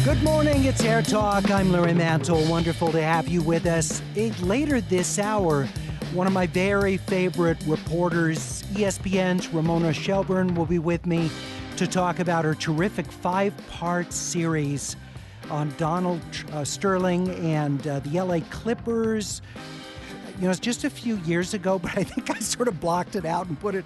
Good morning, it's AirTalk. I'm Larry Mantle. Wonderful to have you with us. Later this hour, one of my very favorite reporters, ESPN's Ramona Shelburne, will be with me to talk about her terrific 5-part series on Donald Sterling and the LA Clippers. You know, it's just a few years ago, but I think I sort of blocked it out and put it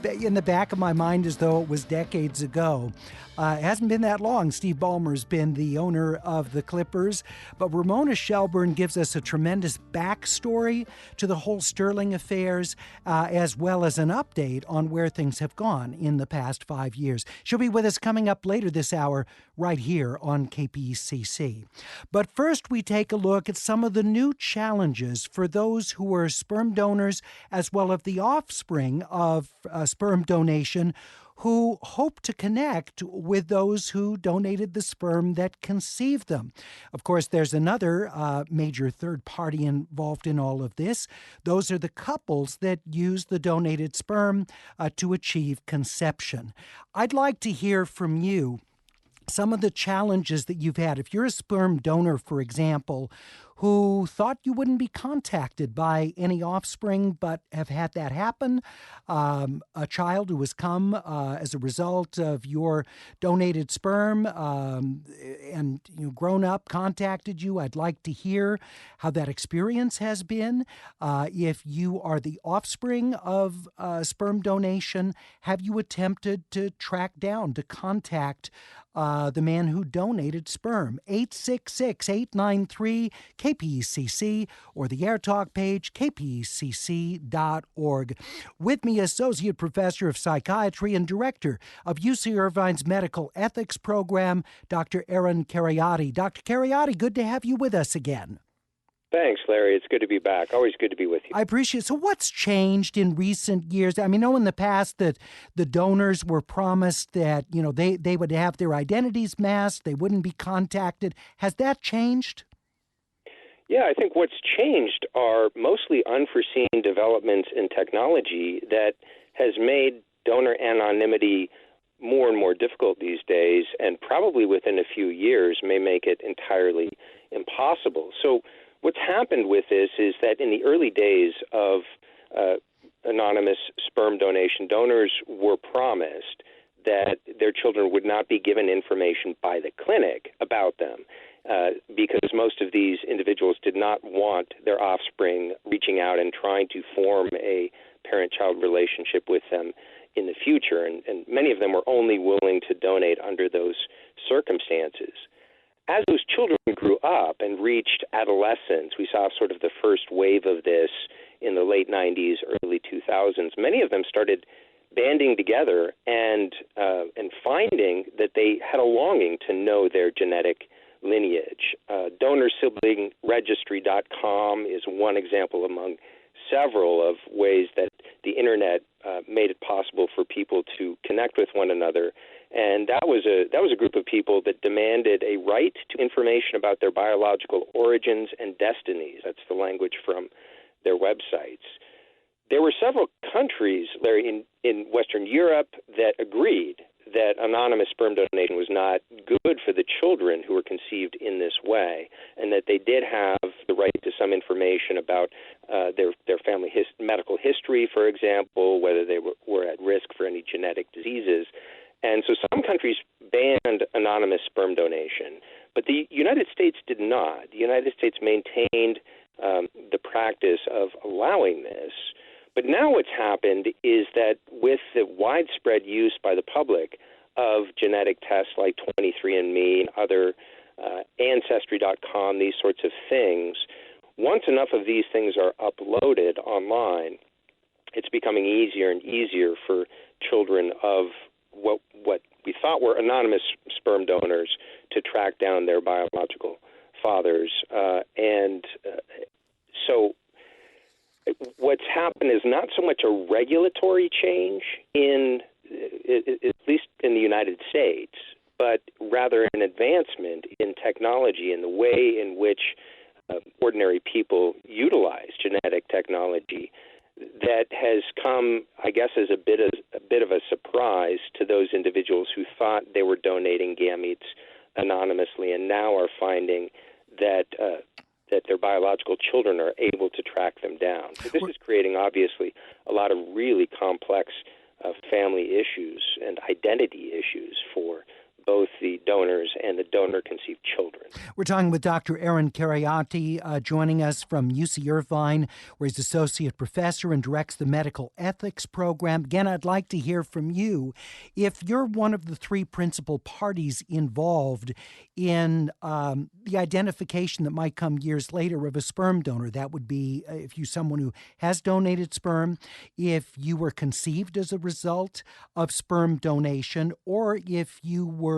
in the back of my mind as though it was decades ago. It hasn't been that long. Steve Ballmer's been the owner of the Clippers, but Ramona Shelburne gives us a tremendous backstory to the whole Sterling affairs, as well as an update on where things have gone in the past 5 years. She'll be with us coming up later this hour right here on KPCC. But first, we take a look at some of the new challenges for those who are sperm donors as well as the offspring of sperm donation who hope to connect with those who donated the sperm that conceived them. Of course, there's another major third party involved in all of this. Those are the couples that use the donated sperm to achieve conception. I'd like to hear from you some of the challenges that you've had. If you're a sperm donor, for example, who thought you wouldn't be contacted by any offspring but have had that happen, a child who has come as a result of your donated sperm and grown up contacted you, I'd like to hear how that experience has been. If you are the offspring of sperm donation, have you attempted to track down, to contact the man who donated sperm? 866-893-KPCC or the AirTalk page, kpcc.org. With me, Associate Professor of Psychiatry and Director of UC Irvine's Medical Ethics Program, Dr. Aaron Kheriaty. Dr. Kheriaty, good to have you with us again. Thanks, Larry. It's good to be back. Always good to be with you. I appreciate it. So what's changed in recent years? I mean, I know in the past that the donors were promised that, they would have their identities masked, they wouldn't be contacted. Has that changed? Yeah, I think what's changed are mostly unforeseen developments in technology that has made donor anonymity more and more difficult these days, and probably within a few years may make it entirely impossible. So what's happened with this is that in the early days of anonymous sperm donation, donors were promised that their children would not be given information by the clinic about them because most of these individuals did not want their offspring reaching out and trying to form a parent-child relationship with them in the future, and many of them were only willing to donate under those circumstances. As those children grew up and reached adolescence, we saw sort of the first wave of this in the late 90s, early 2000s. Many of them started banding together and finding that they had a longing to know their genetic lineage. DonorSiblingRegistry.com is one example among several of ways that the Internet made it possible for people to connect with one another. And that was a group of people that demanded a right to information about their biological origins and destinies. That's the language from their websites. There were several countries, Larry, in Western Europe that agreed that anonymous sperm donation was not good for the children who were conceived in this way, and that they did have the right to some information about their family medical history, for example, whether they were at risk for any genetic diseases. And so some countries banned anonymous sperm donation, but the United States did not. The United States maintained the practice of allowing this. But now what's happened is that with the widespread use by the public of genetic tests like 23andMe and other Ancestry.com, these sorts of things, once enough of these things are uploaded online, it's becoming easier and easier for children of what we thought were anonymous sperm donors to track down their biological fathers. So what's happened is not so much a regulatory change at least in the United States, but rather an advancement in technology and the way in which ordinary people utilize genetic technology that has come, I guess, as a bit of a surprise to those individuals who thought they were donating gametes anonymously, and now are finding that that their biological children are able to track them down. So this is creating, obviously, a lot of really complex family issues and identity issues for both the donors and the donor-conceived children. We're talking with Dr. Aaron Kheriaty, joining us from UC Irvine, where he's associate professor and directs the medical ethics program. Again, I'd like to hear from you. If you're one of the three principal parties involved in the identification that might come years later of a sperm donor, that would be if you're someone who has donated sperm, if you were conceived as a result of sperm donation, or if you were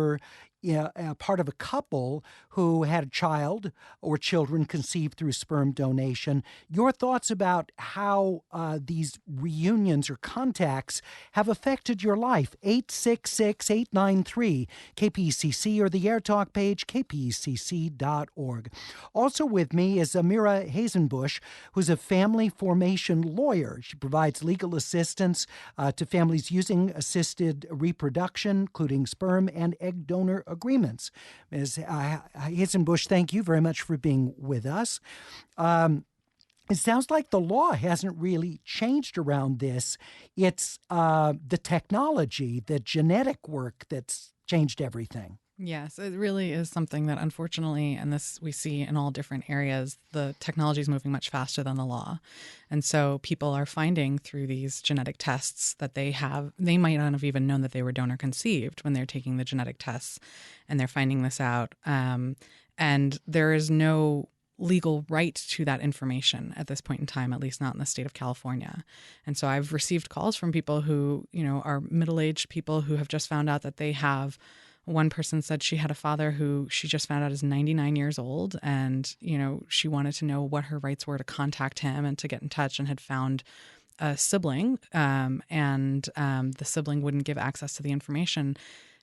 part of a couple who had a child or children conceived through sperm donation. Your thoughts about how these reunions or contacts have affected your life. 866-893-KPCC or the AirTalk page, kpcc.org. Also with me is Amira Hasenbush, who's a family formation lawyer. She provides legal assistance to families using assisted reproduction, including sperm and egg donor agreements. Ms. Hasenbush, thank you very much for being with us. It sounds like the law hasn't really changed around this. It's the technology, the genetic work that's changed everything. Yes, it really is something that, unfortunately, and this we see in all different areas, the technology is moving much faster than the law. And so people are finding through these genetic tests that they might not have even known that they were donor conceived when they're taking the genetic tests, and they're finding this out. And there is no legal right to that information at this point in time, at least not in the state of California. And so I've received calls from people who, are middle-aged people who have just found out that they have. One person said she had a father who she just found out is 99 years old, and, she wanted to know what her rights were to contact him and to get in touch, and had found a sibling, and the sibling wouldn't give access to the information.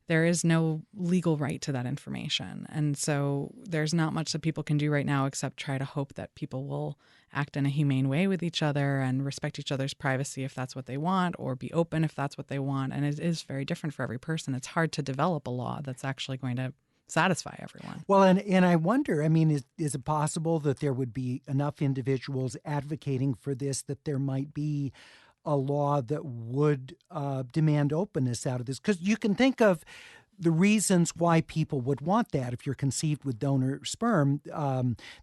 There is no legal right to that information. And so there's not much that people can do right now except try to hope that people will act in a humane way with each other and respect each other's privacy if that's what they want, or be open if that's what they want. And it is very different for every person. It's hard to develop a law that's actually going to satisfy everyone. Well, and I wonder, is it possible that there would be enough individuals advocating for this that there might be a law that would demand openness out of this? Because you can think of the reasons why people would want that. If you're conceived with donor sperm,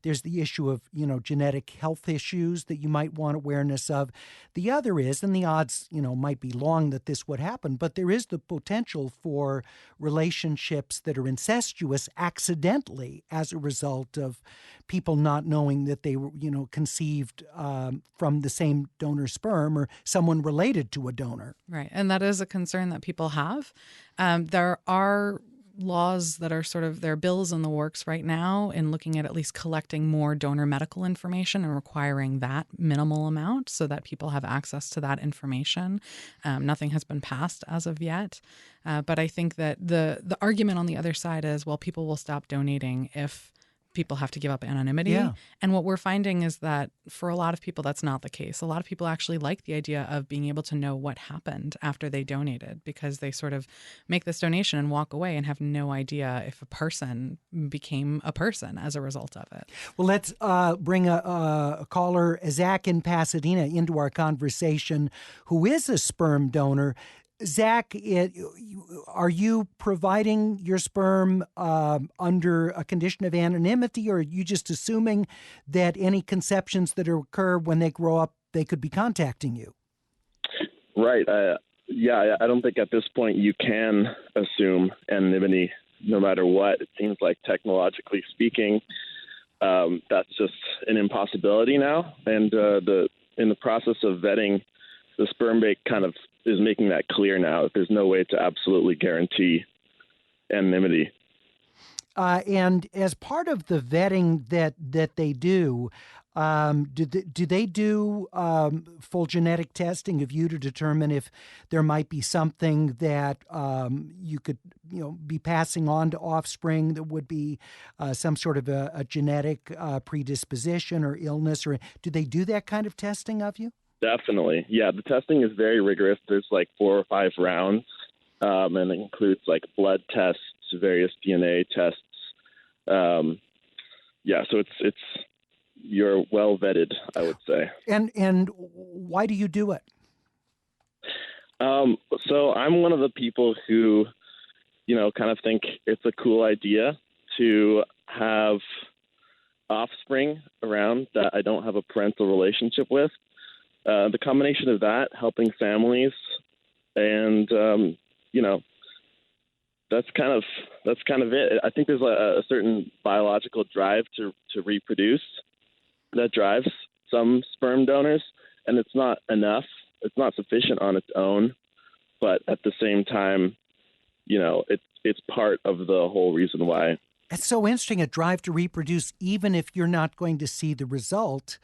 there's the issue of, genetic health issues that you might want awareness of. The other is, and the odds, might be long that this would happen, but there is the potential for relationships that are incestuous accidentally as a result of people not knowing that they were, conceived from the same donor sperm or someone related to a donor. Right. And that is a concern that people have. There are laws that are there are bills in the works right now in looking at least collecting more donor medical information and requiring that minimal amount so that people have access to that information. Nothing has been passed as of yet. But I think that the argument on the other side is, well, people will stop donating if people have to give up anonymity. Yeah. And what we're finding is that for a lot of people, that's not the case. A lot of people actually like the idea of being able to know what happened after they donated, because they sort of make this donation and walk away and have no idea if a person became a person as a result of it. Well, let's bring a caller, Zach in Pasadena, into our conversation, who is a sperm donor. Zach, are you providing your sperm under a condition of anonymity, or are you just assuming that any conceptions that occur when they grow up, they could be contacting you? Right. I don't think at this point you can assume anonymity no matter what. It seems like technologically speaking, that's just an impossibility now. And in the process of vetting, the sperm bank kind of is making that clear now. There's no way to absolutely guarantee anonymity. And as part of the vetting that they do they do full genetic testing of you to determine if there might be something that you could be passing on to offspring that would be some sort of a genetic predisposition or illness? Or do they do that kind of testing of you? Definitely. Yeah, the testing is very rigorous. There's like 4 or 5 rounds, and it includes like blood tests, various DNA tests. So it's you're well vetted, I would say. And why do you do it? So I'm one of the people who, kind of think it's a cool idea to have offspring around that I don't have a parental relationship with. The combination of that, helping families, and that's kind of it. I think there's a certain biological drive to reproduce that drives some sperm donors, and it's not enough. It's not sufficient on its own, but at the same time, it's part of the whole reason why. It's so interesting, a drive to reproduce, even if you're not going to see the result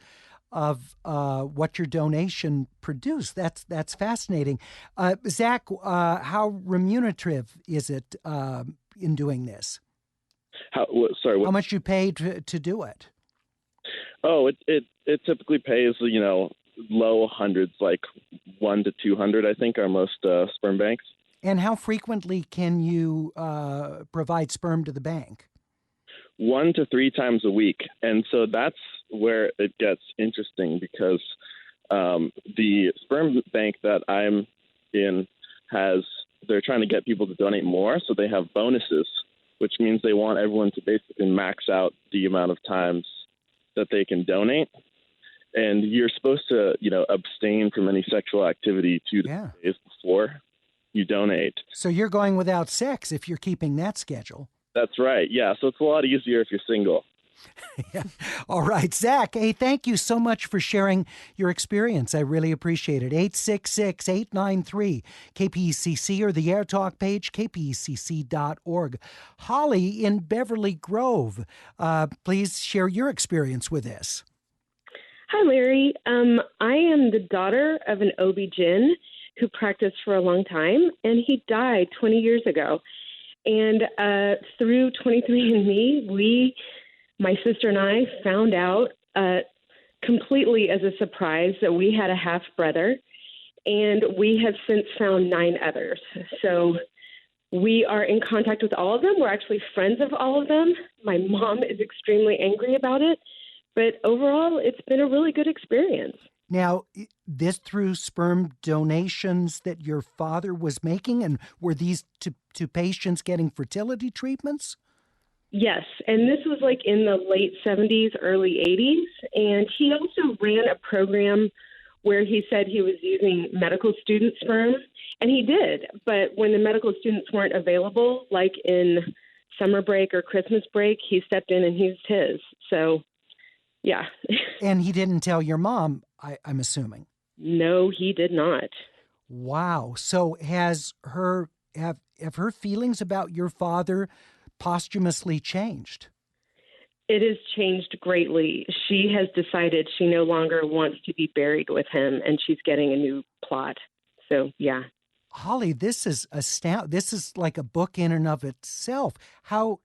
of what your donation produced. That's fascinating. Zach, how remunerative is it in doing this? How much you paid to do it? Oh, it typically pays, low hundreds, like 1 to 200, I think, are most sperm banks. And how frequently can you provide sperm to the bank? 1 to 3 times a week. And so that's where it gets interesting, because the sperm bank that I'm in they're trying to get people to donate more. So they have bonuses, which means they want everyone to basically max out the amount of times that they can donate. And you're supposed to, abstain from any sexual activity 2 days before you donate. So you're going without sex if you're keeping that schedule. That's right. Yeah. So it's a lot easier if you're single. Yeah. All right, Zach. Hey, thank you so much for sharing your experience. I really appreciate it. 866-893-KPECC or the AirTalk page, kpecc.org. Holly in Beverly Grove, please share your experience with this. Hi, Larry. I am the daughter of an OB-GYN who practiced for a long time, and he died 20 years ago. And through 23andMe, my sister and I found out completely as a surprise that we had a half-brother, and we have since found 9 others. So we are in contact with all of them. We're actually friends of all of them. My mom is extremely angry about it, but overall, it's been a really good experience. Now, this through sperm donations that your father was making, and were these to patients getting fertility treatments? Yes, and this was like in the late 70s, early 80s, and he also ran a program where he said he was using medical student sperm, and he did, but when the medical students weren't available, like in summer break or Christmas break, he stepped in and used his, so yeah. And he didn't tell your mom, I'm assuming? No, he did not. Wow. So have her feelings about your father posthumously changed? It has changed greatly. She has decided she no longer wants to be buried with him, and she's getting a new plot. So, yeah. Holly, this is this is like a book in and of itself. How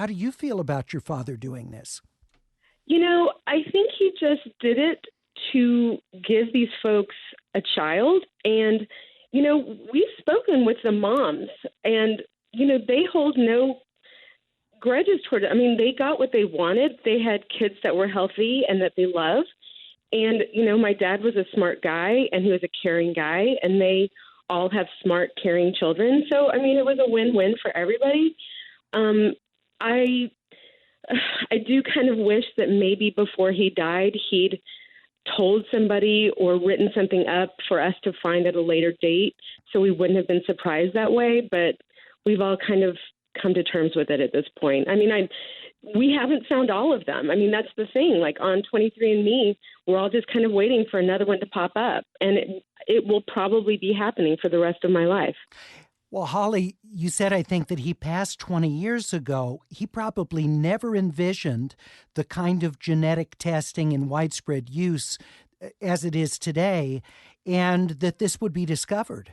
do you feel about your father doing this? I think he just did it to give these folks a child. And, we've spoken with the moms, and, they hold no grudges toward it. I mean, they got what they wanted. They had kids that were healthy and that they love. And, my dad was a smart guy, and he was a caring guy, and they all have smart, caring children. So, I mean, it was a win-win for everybody. I do kind of wish that maybe before he died, he'd told somebody or written something up for us to find at a later date, so we wouldn't have been surprised that way. But we've all kind of come to terms with it at this point. I mean, we haven't found all of them. I mean, that's the thing. Like on 23andMe, we're all just kind of waiting for another one to pop up, and it will probably be happening for the rest of my life. Well, Holly, you said, I think, that he passed 20 years ago. He probably never envisioned the kind of genetic testing and widespread use as it is today, and that this would be discovered.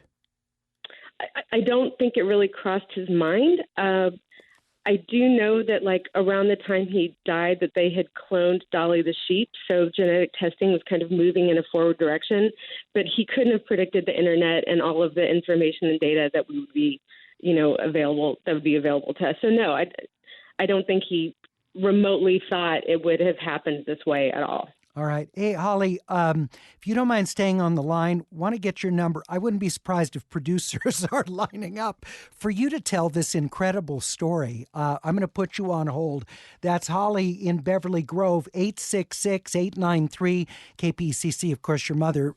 I don't think it really crossed his mind. I do know that, like, around the time he died, that they had cloned Dolly the sheep, so genetic testing was kind of moving in a forward direction. But he couldn't have predicted the internet and all of the information and data that we would be that would be available to us. So no, I don't think he remotely thought it would have happened this way at all. All right. Hey, Holly, if you don't mind staying on the line, want to get your number. I wouldn't be surprised if producers are lining up for you to tell this incredible story. I'm going to put you on hold. That's Holly in Beverly Grove, 866-893-KPCC. Of course, your mother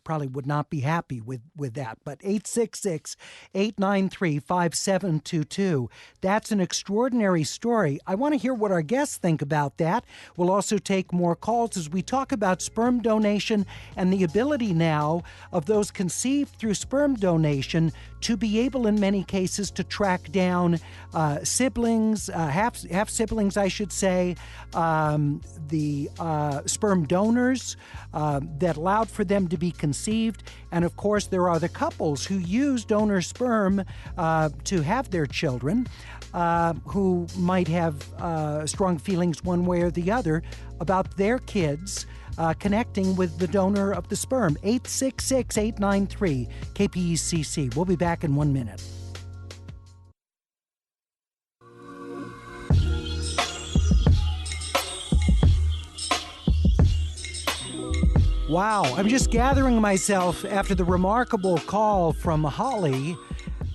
probably would not be happy with that, but 866-893-5722. That's an extraordinary story. I want to hear what our guests think about that. We'll also take more calls as we talk about sperm donation and the ability now of those conceived through sperm donation to be able, in many cases, to track down siblings, half siblings, I should say, the sperm donors that allowed for them to be conceived. And of course, there are the couples who use donor sperm to have their children, who might have strong feelings one way or the other about their kids connecting with the donor of the sperm. 866-893-KPCC. We'll be back in 1 minute. Wow, I'm just gathering myself after the remarkable call from Holly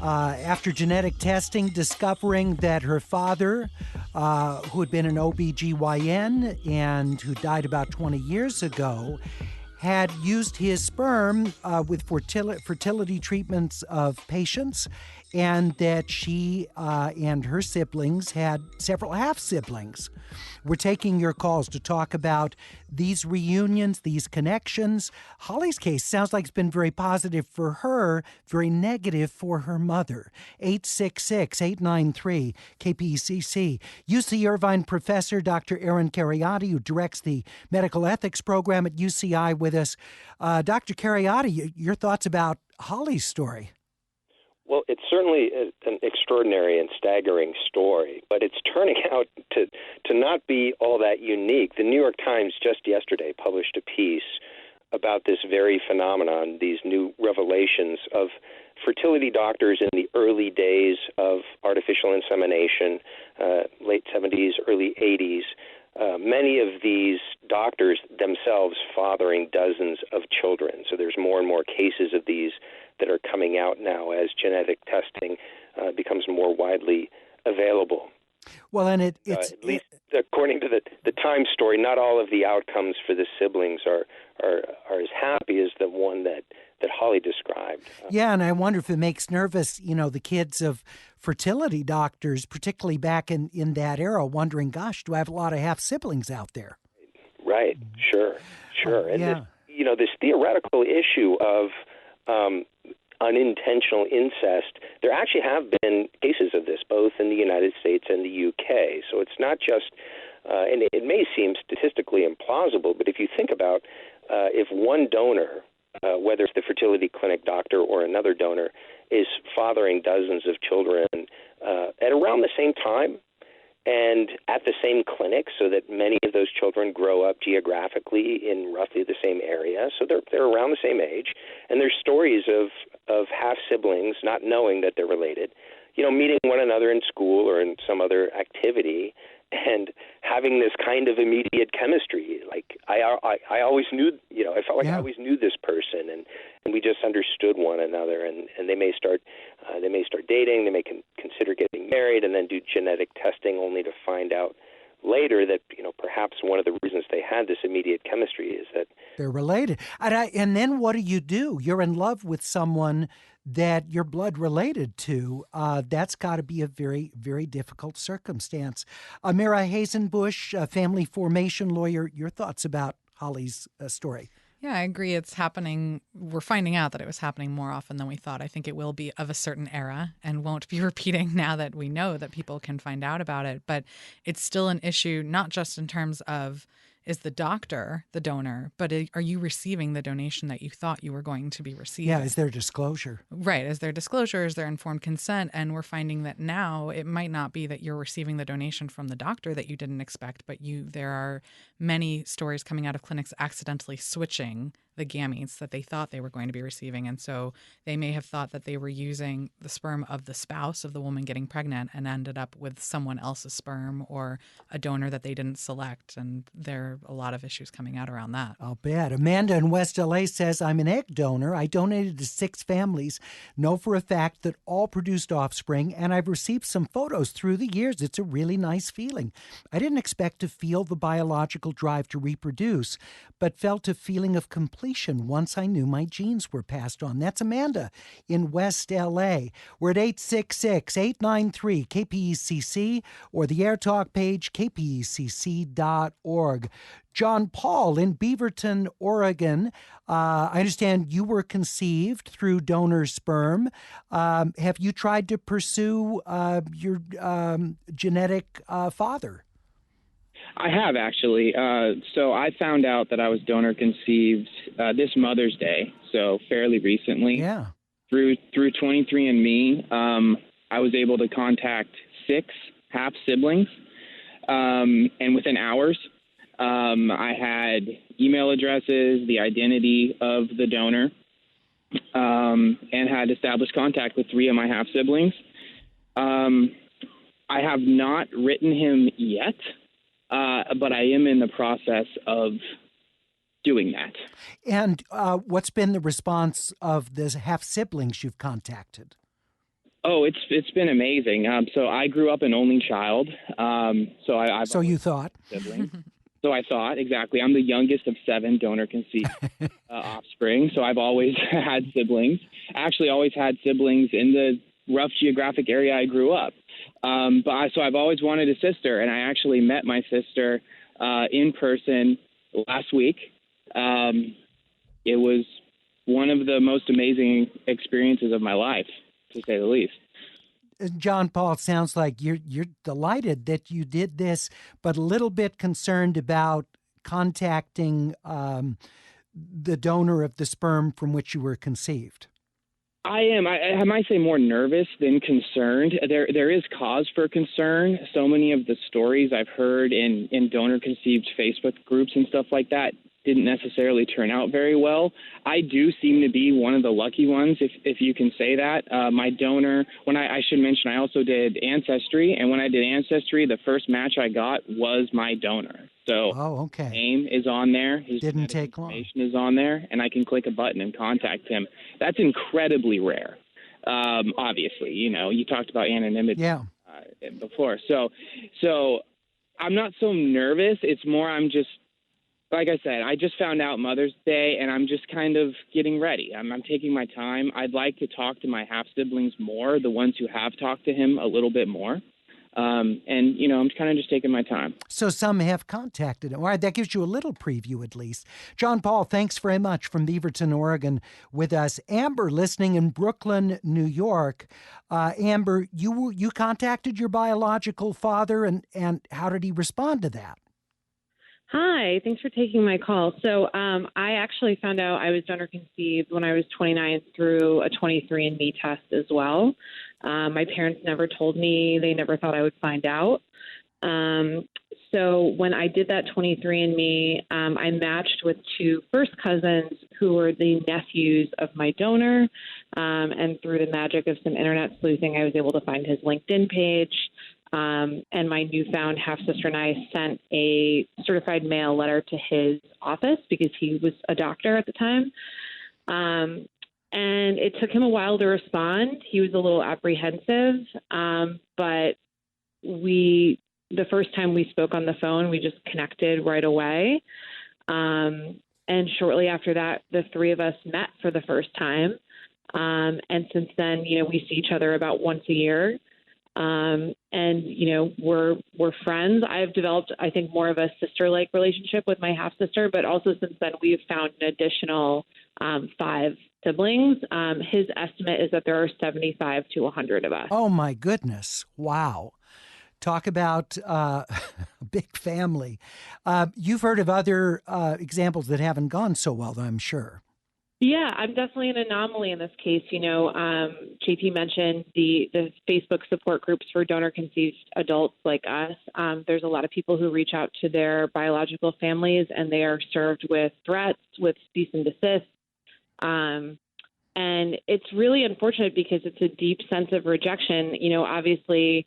after genetic testing, discovering that her father, who had been an OBGYN and who died about 20 years ago, had used his sperm with fertility treatments of patients, and that she and her siblings had several half-siblings. We're taking your calls to talk about these reunions, these connections. Holly's case sounds like it's been very positive for her, very negative for her mother. 866-893-KPCC. UC Irvine professor Dr. Aaron Cariotti, who directs the medical ethics program at UCI, with us. Dr. Cariotti, your thoughts about Holly's story? Well, it's certainly an extraordinary and staggering story, but it's turning out to not be all that unique. The New York Times just yesterday published a piece about this very phenomenon, these new revelations of fertility doctors in the early days of artificial insemination, late 70s, early 80s. Many of these doctors themselves fathering dozens of children. So there's more and more cases of these that are coming out now as genetic testing becomes more widely available. Well, and it's at least according to the Times story, not all of the outcomes for the siblings are as happy as the one that Holly described. Yeah, and I wonder if it makes nervous, the kids of fertility doctors, particularly back in that era, wondering, gosh, do I have a lot of half-siblings out there? Right, sure. And yeah. This theoretical issue of unintentional incest, there actually have been cases of this, both in the United States and the UK. So it's not just, and it may seem statistically implausible, but if you think about if one donor, whether it's the fertility clinic doctor or another donor, is fathering dozens of children at around the same time and at the same clinic, so that many of those children grow up geographically in roughly the same area, so they're around the same age, and there's stories of half-siblings not knowing that they're related, meeting one another in school or in some other activity and having this kind of immediate chemistry. Like I always knew, I felt like I always knew this person, and we just understood one another. And they may start dating, they may consider getting married, and then do genetic testing, only to find out later that perhaps one of the reasons they had this immediate chemistry is that they're related. And then what do? You're in love with someone that you're blood related to. That's got to be a very, very difficult circumstance. Amira Hasenbush, family formation lawyer, your thoughts about Holly's story? Yeah, I agree. It's happening. We're finding out that it was happening more often than we thought. I think it will be of a certain era and won't be repeating now that we know that people can find out about it. But it's still an issue, not just in terms of is the doctor the donor, but are you receiving the donation that you thought you were going to be receiving? Yeah, is there disclosure? Right. Is there disclosure? Is there informed consent? And we're finding that now it might not be that you're receiving the donation from the doctor that you didn't expect, but there are many stories coming out of clinics accidentally switching the gametes that they thought they were going to be receiving. And so they may have thought that they were using the sperm of the spouse of the woman getting pregnant and ended up with someone else's sperm or a donor that they didn't select. And there are a lot of issues coming out around that. I'll bet. Amanda in West LA says, I'm an egg donor. I donated to 6 families. Know for a fact that all produced offspring, and I've received some photos through the years. It's a really nice feeling. I didn't expect to feel the biological drive to reproduce, but felt a feeling of completion once I knew my genes were passed on. That's Amanda in West LA. We're at 866-893-KPECC or the AirTalk page, kpecc.org. John Paul in Beaverton, Oregon. I understand you were conceived through donor sperm. Have you tried to pursue your genetic father? I have, actually. So I found out that I was donor conceived this Mother's Day, so fairly recently. Yeah. Through 23andMe, I was able to contact 6 half siblings, and within hours, I had email addresses, the identity of the donor, and had established contact with 3 of my half siblings. I have not written him yet. But I am in the process of doing that. And what's been the response of the half siblings you've contacted? Oh, it's been amazing. So I grew up an only child. So you thought? Siblings. So I thought, exactly. I'm the youngest of 7 donor conceived offspring. So I've always had siblings. Actually, always had siblings in the rough geographic area I grew up. So I've always wanted a sister, and I actually met my sister in person last week. It was one of the most amazing experiences of my life, to say the least. John Paul, sounds like you're delighted that you did this, but a little bit concerned about contacting the donor of the sperm from which you were conceived. I am. I might say more nervous than concerned. There is cause for concern. So many of the stories I've heard in donor-conceived Facebook groups and stuff like that didn't necessarily turn out very well. I do seem to be one of the lucky ones, if you can say that. My donor, I should mention, I also did Ancestry, and when I did Ancestry, the first match I got was my donor. So okay. His name is on there. His didn't take long. Information is on there, and I can click a button and contact him. That's incredibly rare. Obviously, you talked about anonymity before. So I'm not so nervous. It's more I'm just, like I said, I just found out Mother's Day, and I'm just kind of getting ready. I'm taking my time. I'd like to talk to my half-siblings more, the ones who have talked to him a little bit more. I'm kind of just taking my time. So some have contacted him. All right, that gives you a little preview at least. John Paul, thanks very much from Beaverton, Oregon with us. Amber, listening in Brooklyn, New York. Amber, you contacted your biological father, and how did he respond to that? Hi, thanks for taking my call. So I actually found out I was donor conceived when I was 29 through a 23andMe test as well. My parents never told me. They never thought I would find out. So when I did that 23andMe, I matched with 2 first cousins who were the nephews of my donor. And through the magic of some internet sleuthing, I was able to find his LinkedIn page. And my newfound half-sister and I sent a certified mail letter to his office because he was a doctor at the time. And it took him a while to respond. He was a little apprehensive, but the first time we spoke on the phone, we just connected right away. And shortly after that, the 3 of us met for the first time. And since then, we see each other about once a year. We're friends. I've developed, I think, more of a sister-like relationship with my half-sister, but also since then we've found an additional 5 siblings. His estimate is that there are 75 to 100 of us. Oh, my goodness. Wow. Talk about a big family. You've heard of other examples that haven't gone so well, I'm sure. Yeah, I'm definitely an anomaly in this case. JP mentioned the Facebook support groups for donor-conceived adults like us. There's a lot of people who reach out to their biological families, and they are served with threats, with cease and desist. And it's really unfortunate because it's a deep sense of rejection. Obviously,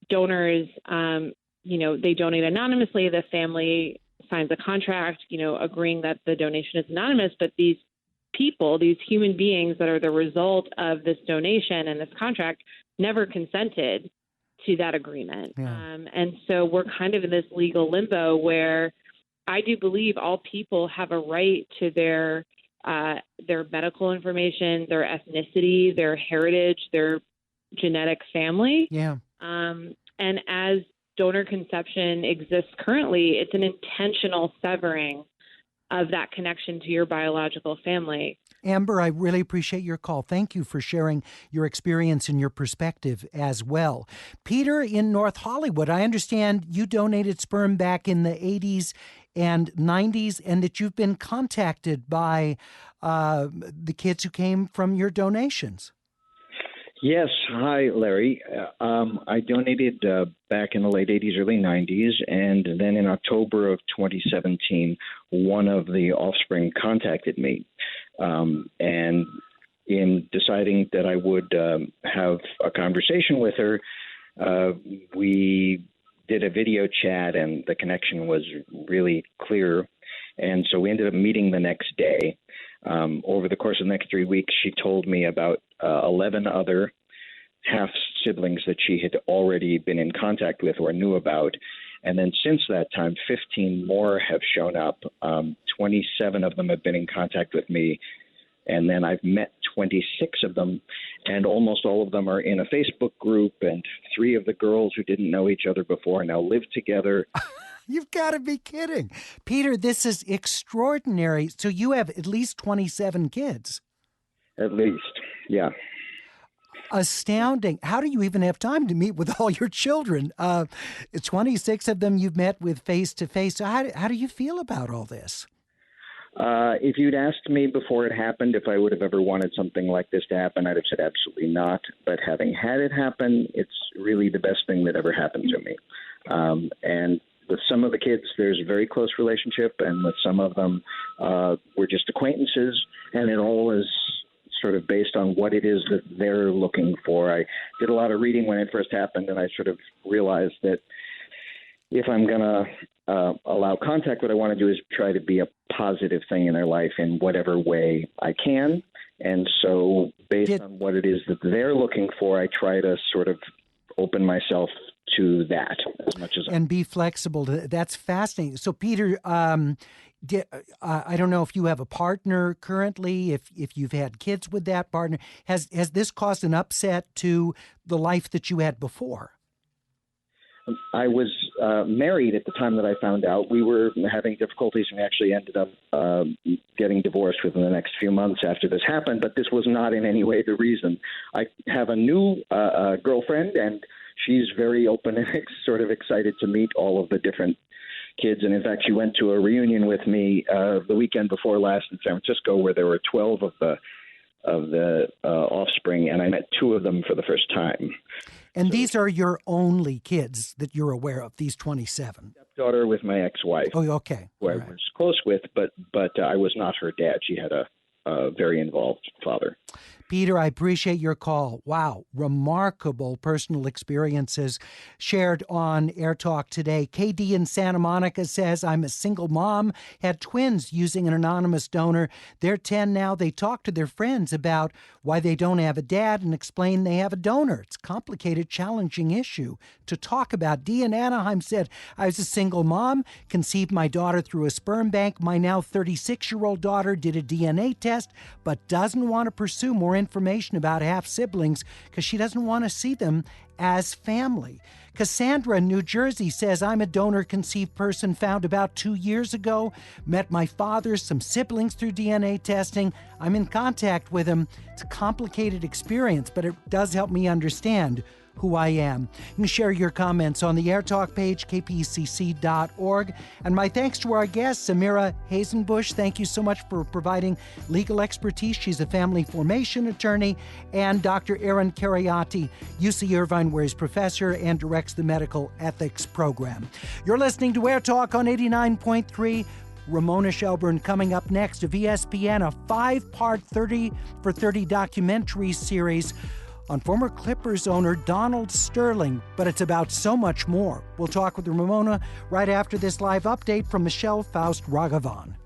donors, they donate anonymously. The family signs a contract, agreeing that the donation is anonymous, but these people, these human beings that are the result of this donation and this contract never consented to that agreement. Yeah. And so we're kind of in this legal limbo where I do believe all people have a right to their medical information, their ethnicity, their heritage, their genetic family. Yeah. And as donor conception exists currently, it's an intentional severing of that connection to your biological family. Amber, I really appreciate your call. Thank you for sharing your experience and your perspective as well. Peter in North Hollywood, I understand you donated sperm back in the 80s and 90s and that you've been contacted by the kids who came from your donations. Yes. Hi, Larry. I donated back in the late 80s, early 90s, and then in October of 2017, one of the offspring contacted me. And in deciding that I would have a conversation with her, we did a video chat, and the connection was really clear. And so we ended up meeting the next day. Over the course of the next 3 weeks, she told me about 11 other half-siblings that she had already been in contact with or knew about. And then since that time, 15 more have shown up. 27 of them have been in contact with me. And then I've met 26 of them, and almost all of them are in a Facebook group. And 3 of the girls who didn't know each other before now live together. You've got to be kidding. Peter, this is extraordinary. So you have at least 27 kids. At least, yeah. Astounding. How do you even have time to meet with all your children? 26 of them you've met with face-to-face. So how do you feel about all this? If you'd asked me before it happened if I would have ever wanted something like this to happen, I'd have said absolutely not. But having had it happen, it's really the best thing that ever happened to me. And with some of the kids, there's a very close relationship, and with some of them, we're just acquaintances, and it all is sort of based on what it is that they're looking for. I did a lot of reading when it first happened, and I sort of realized that if I'm going to allow contact, what I want to do is try to be a positive thing in their life in whatever way I can. And so based on what it is that they're looking for, I try to sort of open myself to that as much as and be flexible. That's fascinating. So, Peter, I don't know if you have a partner currently, if you've had kids with that partner. Has this caused an upset to the life that you had before? I was married at the time that I found out. We were having difficulties, and we actually ended up getting divorced within the next few months after this happened, but this was not in any way the reason. I have a new girlfriend, and she's very open and sort of excited to meet all of the different kids. And in fact, she went to a reunion with me the weekend before last in San Francisco, where there were 12 of the offspring, and I met 2 of them for the first time. And so, these are your only kids that you're aware of, these 27? Stepdaughter with my ex-wife. Oh, okay. Who I was close with, but I was not her dad. She had a very involved father. Peter, I appreciate your call. Wow, remarkable personal experiences shared on AirTalk today. KD in Santa Monica says, I'm a single mom, had twins using an anonymous donor. They're 10 now. They talk to their friends about why they don't have a dad and explain they have a donor. It's a complicated, challenging issue to talk about. Dee in Anaheim said, I was a single mom, conceived my daughter through a sperm bank. My now 36-year-old daughter did a DNA test, but doesn't want to pursue more information about half-siblings because she doesn't want to see them as family. Cassandra in New Jersey says, I'm a donor-conceived person found about 2 years ago. Met my father, some siblings through DNA testing. I'm in contact with him. It's a complicated experience, but it does help me understand who I am. You can share your comments on the AirTalk page, kpcc.org. And my thanks to our guests, Amira Hasenbush. Thank you so much for providing legal expertise. She's a family formation attorney. And Dr. Aaron Cariati, UC Irvine, where he's professor and directs the medical ethics program. You're listening to AirTalk on 89.3. Ramona Shelburne coming up next of ESPN, a 5-part 30 for 30 documentary series on former Clippers owner Donald Sterling, but it's about so much more. We'll talk with Ramona right after this live update from Michelle Faust Raghavan.